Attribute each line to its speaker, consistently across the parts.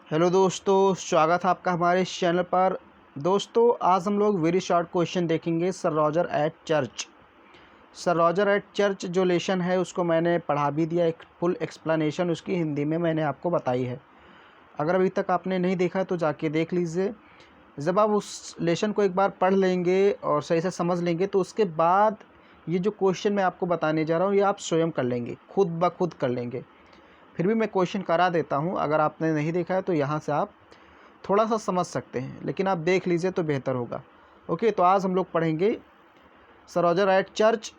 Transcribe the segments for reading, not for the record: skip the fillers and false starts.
Speaker 1: Hello दोस्तों, स्वागत है आपका हमारे इस चैनल पर। दोस्तों, आज हम लोग वेरी शॉर्ट क्वेश्चन देखेंगे। Sir Roger at church. Sir Roger at church जो लेसन है उसको मैंने पढ़ा भी दिया, एक फुल एक्सप्लेनेशन उसकी हिंदी में मैंने आपको बताई है। अगर अभी तक आपने नहीं देखा है तो जाके देख लीजिए। जब आप उस लेसन को एक बार पढ़ लेंगे और सही से समझ लेंगे तो उसके बाद ये जो क्वेश्चन मैं आपको बताने जा रहा हूँ ये आप स्वयं कर लेंगे, खुद ब खुद कर लेंगे। फिर भी मैं क्वेश्चन करा देता हूँ, अगर आपने नहीं देखा है तो यहाँ से आप थोड़ा सा समझ सकते हैं, लेकिन आप देख लीजिए तो बेहतर होगा। ओके, तो आज हम लोग पढ़ेंगे सर रॉजर एट चर्च।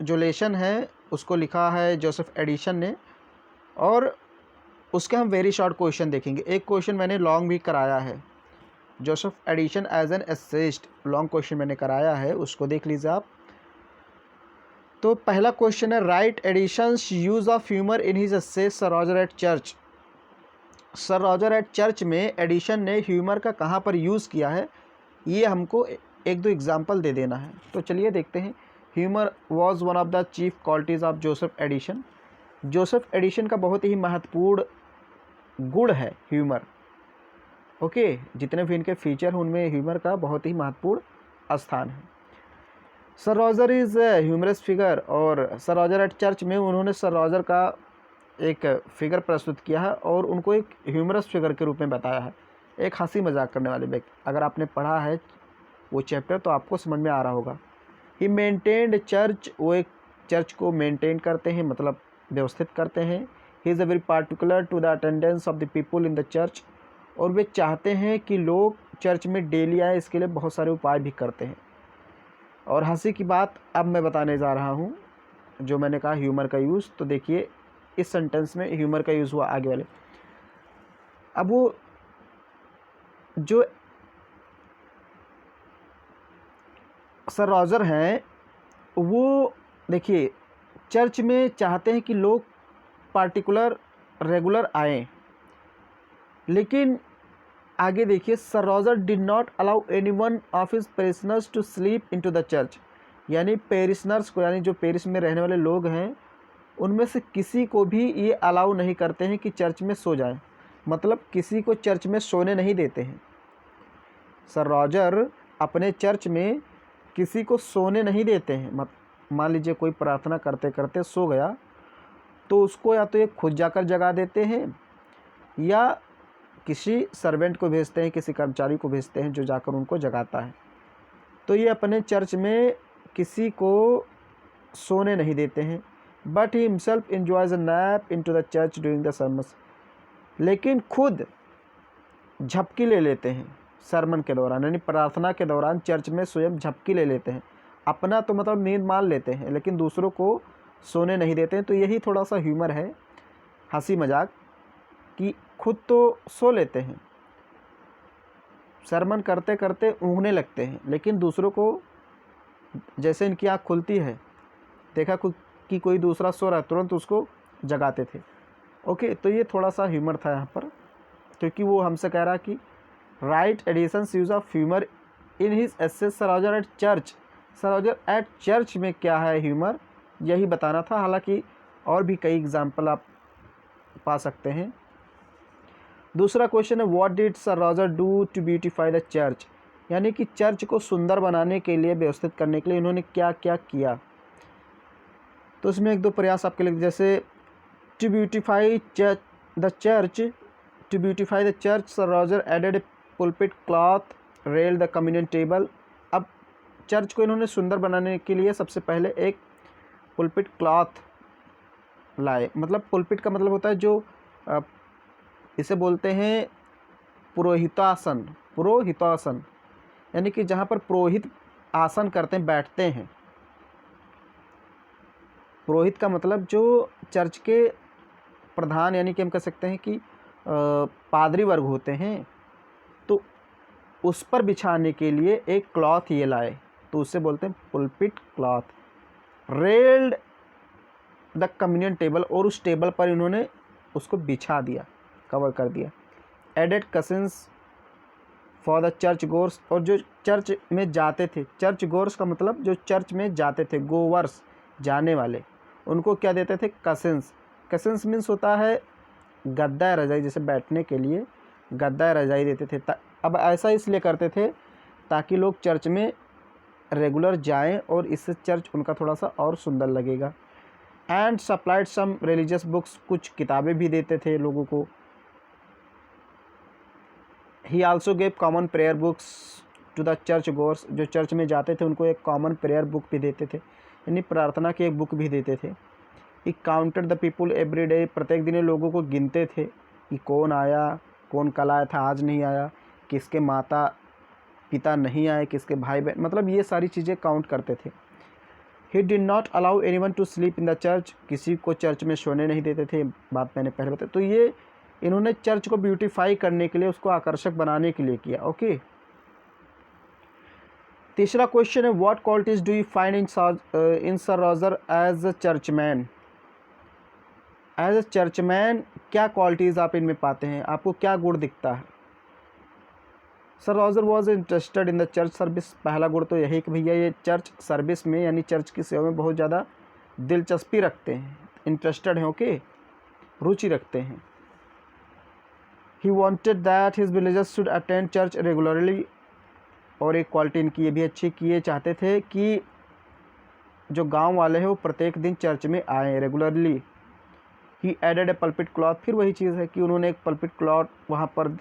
Speaker 1: जो लेसन है उसको लिखा है जोसेफ एडिसन ने, और उसके हम वेरी शॉर्ट क्वेश्चन देखेंगे। एक क्वेश्चन मैंने लॉन्ग भी कराया है, Joseph Addison as an essayist, long question मैंने कराया है, उसको देख लीजिए आप। तो पहला क्वेश्चन है, write Addison's use of humour in his essay sir Roger at church. Sir Roger at church में एडिशन ने ह्यूमर का कहाँ पर यूज़ किया है, ये हमको एक दो एग्जाम्पल दे देना है। तो चलिए देखते हैं। Humour was one of the chief qualities of Joseph Addison. Joseph Addison का बहुत ही महत्वपूर्ण गुण है ह्यूमर। ओके, जितने भी इनके फीचर हैं उनमें ह्यूमर का बहुत ही महत्वपूर्ण स्थान है। Sir Roger is humorous figure, और सर रॉजर एट चर्च में उन्होंने सर रॉजर का एक फिगर प्रस्तुत किया है और उनको एक ह्यूमरस फिगर के रूप में बताया है, एक हंसी मजाक करने वाले व्यक्ति। अगर आपने पढ़ा है वो चैप्टर तो आपको समझ में आ रहा होगा। ही मेंटेन्ड चर्च, वो एक चर्च को मेंटेन करते हैं, मतलब व्यवस्थित करते हैं। He is a very particular to the attendance of the people in the church, और वे चाहते हैं कि लोग चर्च में डेली आए, इसके लिए बहुत सारे उपाय भी करते हैं। और हंसी की बात अब मैं बताने जा रहा हूँ, जो मैंने कहा ह्यूमर का यूज़, तो देखिए इस सेंटेंस में ह्यूमर का यूज़ हुआ आगे वाले। अब वो जो सर रॉजर हैं वो देखिए चर्च में चाहते हैं कि लोग पार्टिकुलर रेगुलर आएँ, लेकिन आगे देखिए, sir Roger did not allow anyone of his parishioners to sleep into the church. यानी पेरिशनर्स को, यानी जो पेरिस में रहने वाले लोग हैं उनमें से किसी को भी ये अलाउ नहीं करते हैं कि चर्च में सो जाएं, मतलब किसी को चर्च में सोने नहीं देते हैं। सर रॉजर अपने चर्च में किसी को सोने नहीं देते हैं। मान लीजिए कोई प्रार्थना करते करते सो गया तो उसको या तो ये खुद जाकर जगा देते हैं या किसी सर्वेंट को भेजते हैं, किसी कर्मचारी को भेजते हैं जो जाकर उनको जगाता है। तो ये अपने चर्च में किसी को सोने नहीं देते हैं। But he himself enjoys a nap in to the church during the sermons, लेकिन खुद झपकी ले लेते हैं सरमन के दौरान, यानी प्रार्थना के दौरान चर्च में स्वयं झपकी ले लेते हैं। अपना तो मतलब नींद मान लेते हैं, लेकिन दूसरों को सोने नहीं देते हैं। तो यही थोड़ा सा ह्यूमर है, हंसी मजाक, कि खुद तो सो लेते हैं, सरमन करते करते ऊँघने लगते हैं, लेकिन दूसरों को, जैसे इनकी आँख खुलती है, देखा कि कोई दूसरा सो रहा है, तुरंत उसको जगाते थे। ओके, तो ये थोड़ा सा ह्यूमर था यहाँ पर, क्योंकि वो हमसे कह रहा कि write Addison's use of humour in his essay sir Roger at church. Sir Roger at church में क्या है ह्यूमर, यही बताना था। हालांकि और भी कई एग्जाम्पल आप पा सकते हैं। दूसरा क्वेश्चन है, what did sir Roger do to beautify the church. यानी कि चर्च को सुंदर बनाने के लिए, व्यवस्थित करने के लिए इन्होंने क्या क्या किया। तो इसमें एक दो प्रयास आपके लिए, जैसे to beautify the church, to beautify the church sir Roger added pulpit cloth rail the communion table. अब चर्च को इन्होंने सुंदर बनाने के लिए सबसे पहले एक पुलपिट क्लॉथ लाए। मतलब पुलपिट का मतलब होता है जो इसे बोलते हैं पुरोहितासन। पुरोहितासन यानी कि जहाँ पर पुरोहित आसन करते हैं, बैठते हैं। पुरोहित का मतलब जो चर्च के प्रधान, यानी कि हम कह सकते हैं कि पादरी वर्ग होते हैं, तो उस पर बिछाने के लिए एक क्लॉथ ये लाए, तो उससे बोलते हैं pulpit cloth. Railed the communion table, और उस टेबल पर इन्होंने उसको बिछा दिया, कवर कर दिया। Added cushions for the church goers, और जो चर्च में जाते थे, चर्च गोर्स का मतलब जो चर्च में जाते थे, गोवर्स जाने वाले, उनको क्या देते थे, कसिन्स। कसिन्स मीन्स होता है गद्दा रजाई, जैसे बैठने के लिए गद्दा रजाई देते थे। अब ऐसा इसलिए करते थे ताकि लोग चर्च में रेगुलर जाएं और इससे चर्च उनका थोड़ा सा और सुंदर लगेगा। And supplied some religious books, कुछ किताबें भी देते थे लोगों को। He also gave common prayer books to the church goers, जो चर्च में जाते थे उनको एक कॉमन प्रेयर बुक भी देते थे, यानी प्रार्थना की एक बुक भी देते थे। He counted the people every day, प्रत्येक दिन लोगों को गिनते थे कि कौन आया, कौन कल आया था आज नहीं आया, किसके माता पिता नहीं आए, किसके भाई बहन, मतलब ये सारी चीज़ें काउंट करते थे। He did not allow anyone to sleep in the church, किसी को चर्च में सोने नहीं देते थे, बात मैंने पहले बताई। तो ये इन्होंने चर्च को ब्यूटीफाई करने के लिए, उसको आकर्षक बनाने के लिए किया। ओके, तीसरा क्वेश्चन है what qualities do you find in sir Roger as a churchman. As a churchman क्या क्वालिटीज़ आप इनमें पाते हैं, आपको क्या गुण दिखता है। Sir Roger was interested in the church service, पहला गुण तो यही कि भैया ये चर्च सर्विस में यानी चर्च की सेवा में बहुत ज़्यादा दिलचस्पी रखते हैं, इंटरेस्टेड हैं। ओके, रुचि रखते हैं। He wanted that his villagers should attend church regularly, और एक क्वालिटी इनकी ये भी अच्छी कि ये चाहते थे कि जो गांव वाले हैं वो प्रत्येक दिन चर्च में आएँ regularly. He added A pulpit cloth, फिर वही चीज़ है कि उन्होंने एक पल्पिट क्लॉथ वहाँ पर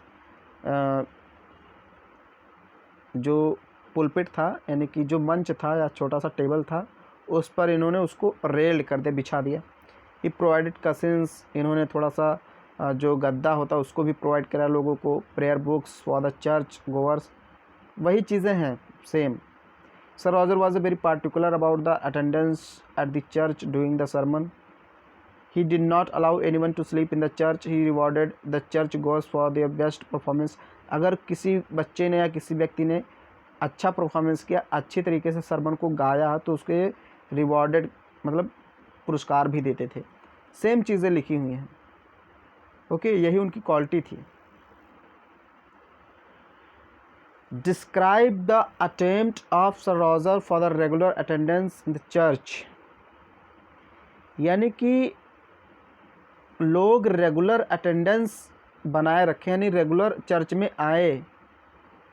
Speaker 1: जो पुलपिट था यानी कि जो मंच था या छोटा सा टेबल था उस पर इन्होंने उसको रेल्ड कर दे, बिछा दिया। ही प्रोवाइडेड कसिन्स, इन्होंने थोड़ा सा जो गद्दा होता है उसको भी प्रोवाइड करा लोगों को। Prayer books for the church गोवर्स, वही चीज़ें हैं same. Sir Roger was very particular about the attendance at the church doing the sermon. He did not allow anyone to sleep in the church. He rewarded the church goers for their best performance. अगर किसी बच्चे ने या किसी व्यक्ति ने अच्छा performance किया, अच्छी तरीके से सरमन को गाया, तो उसके रिवॉर्डेड मतलब पुरस्कार भी देते थे। सेम चीज़ें लिखी हुई हैं। ओके, यही उनकी क्वालिटी थी। Describe the attempt of sir Roger for the regular attendance in the church, यानी कि लोग रेगुलर अटेंडेंस बनाए रखें, यानी रेगुलर चर्च में आए,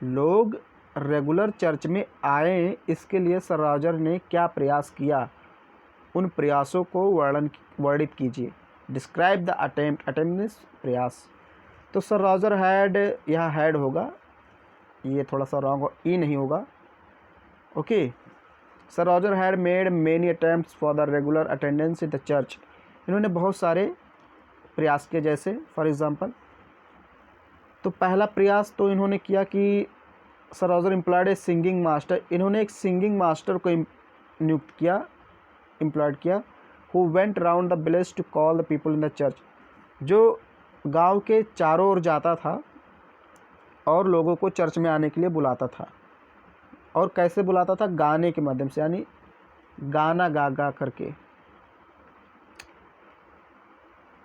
Speaker 1: लोग रेगुलर चर्च में आए, इसके लिए सर रॉजर ने क्या प्रयास किया, उन प्रयासों को वर्णित कीजिए। Describe the attempt, attempt means प्रयास। तो सर रॉजर हैड, यहाँ हैड होगा, ये थोड़ा सा रॉन्ग, ई नहीं होगा। Okay, sir Roger had made many attempts for the regular attendance in the church, इन्होंने बहुत सारे प्रयास किए। जैसे फॉर एग्जांपल, तो पहला प्रयास तो इन्होंने किया कि sir Roger employed a singing master, इन्होंने एक सिंगिंग मास्टर को नियुक्त किया, एम्प्लॉयड किया। Who went round the village to call the people in the church, जो गांव के चारों ओर जाता था और लोगों को चर्च में आने के लिए बुलाता था। और कैसे बुलाता था, गाने के माध्यम से, यानी गाना गा गा करके।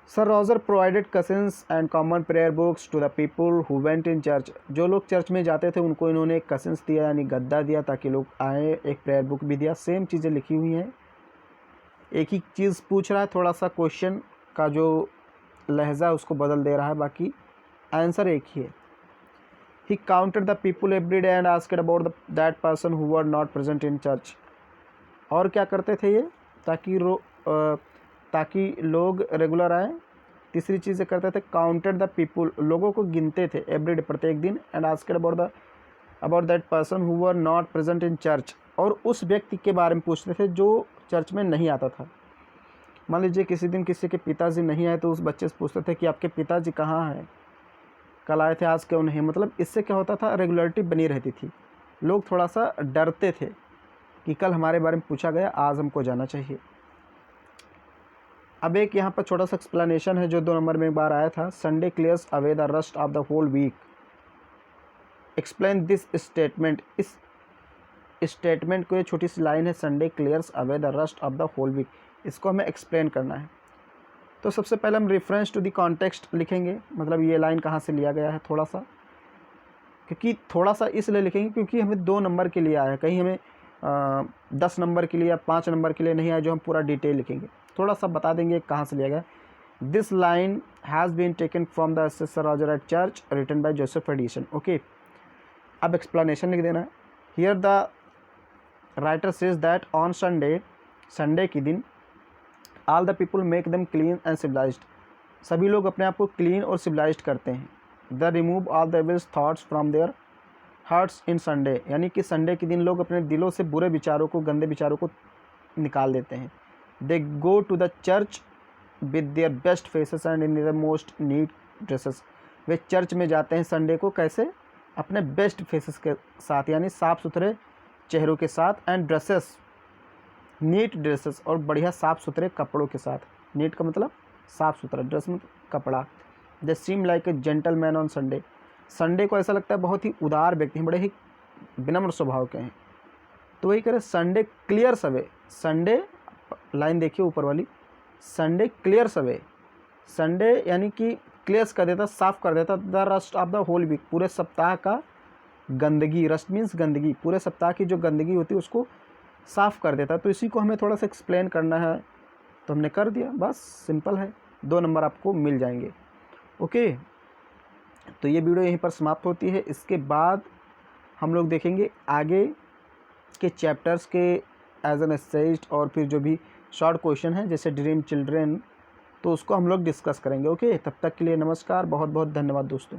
Speaker 1: Sir Roger provided cushions and common prayer books to the people who went in church, जो लोग चर्च में जाते थे उनको इन्होंने एक कसिन्स दिया यानी गद्दा दिया ताकि लोग आए, एक प्रेयर बुक भी दिया। सेम चीज़ें लिखी हुई हैं, एक ही चीज़ पूछ रहा है, थोड़ा सा क्वेश्चन का जो लहजा है उसको बदल दे रहा है, बाकी आंसर एक ही है। He counted the people every day and asked about that person who were not present in church, और क्या करते थे ये ताकि लोग रेगुलर आए। तीसरी चीज़ ये करते थे, काउंटेड द पीपल, लोगों को गिनते थे एवरी डे, प्रत्येक दिन। And asked about that person who were not present in church, और उस व्यक्ति के बारे में पूछते थे जो चर्च में नहीं आता था। मान लीजिए किसी दिन किसी के पिताजी नहीं आए तो उस बच्चे से पूछते थे कि आपके पिताजी कहाँ हैं, कल आए थे आज क्यों नहीं। मतलब इससे क्या होता था, रेगुलरिटी बनी रहती थी, लोग थोड़ा सा डरते थे कि कल हमारे बारे में पूछा गया, आज हमको जाना चाहिए। अब एक यहाँ पर छोटा सा एक्सप्लेनेशन है जो 2 नंबर में एक बार आया था। Sunday clears away the rust of the whole week, explain this statement, इस स्टेटमेंट को, ये छोटी सी लाइन है, Sunday clears away the rust of the whole week, इसको हमें एक्सप्लेन करना है। तो सबसे पहले हम रेफरेंस टू द कॉन्टेक्स्ट लिखेंगे, मतलब ये लाइन कहाँ से लिया गया है, थोड़ा सा, क्योंकि थोड़ा सा इसलिए लिखेंगे क्योंकि हमें 2 नंबर के लिए आया है, कहीं हमें 10 नंबर के लिए या 5 नंबर के लिए नहीं आया जो हम पूरा डिटेल लिखेंगे। थोड़ा सा बता देंगे कहाँ से लिया गया। This line has been taken from the essay sir Roger at church written by Joseph Addison. Okay, अब एक्सप्लेनेशन लिख देना है। Here the writer says that on Sunday, Sunday के दिन, all the people make them clean and civilised, सभी लोग अपने आप को क्लीन और सिविलाइज्ड करते हैं। They remove all the evil thoughts from their hearts in Sunday, यानी कि संडे के दिन लोग अपने दिलों से बुरे विचारों को, गंदे विचारों को निकाल देते हैं। They go to the church with their best faces and in the most neat dresses, वे चर्च में जाते हैं संडे को कैसे, अपने बेस्ट फेसेस के साथ, यानी साफ़ सुथरे चेहरों के साथ, एंड ड्रेसेस, नीट ड्रेसेस, और बढ़िया साफ़ सुथरे कपड़ों के साथ। नीट का मतलब साफ़ सुथरा, ड्रेस मतलब कपड़ा। They seem like a gentleman on Sunday, Sunday को ऐसा लगता है बहुत ही उदार व्यक्ति हैं, बड़े ही विनम्र स्वभाव के हैं। तो वही करें, Sunday clears away, Sunday line देखिए ऊपर वाली, संडे क्लियर्स अवे, संडे यानी कि क्लियर्स कर देता, साफ कर देता the rust of the whole week, पूरे सप्ताह का गंदगी, रस्ट मीन्स गंदगी, पूरे सप्ताह की जो गंदगी होती है उसको साफ़ कर देता। तो इसी को हमें थोड़ा सा एक्सप्लेन करना है, तो हमने कर दिया, बस सिंपल है, 2 नंबर आपको मिल जाएंगे। ओके, तो ये वीडियो यहीं पर समाप्त होती है। इसके बाद हम लोग देखेंगे आगे के चैप्टर्स के एज एन एसेइस्ट, और फिर जो भी शॉर्ट क्वेश्चन है जैसे ड्रीम चिल्ड्रेन, तो उसको हम लोग डिस्कस करेंगे। ओके, तब तक के लिए नमस्कार, बहुत बहुत धन्यवाद दोस्तों।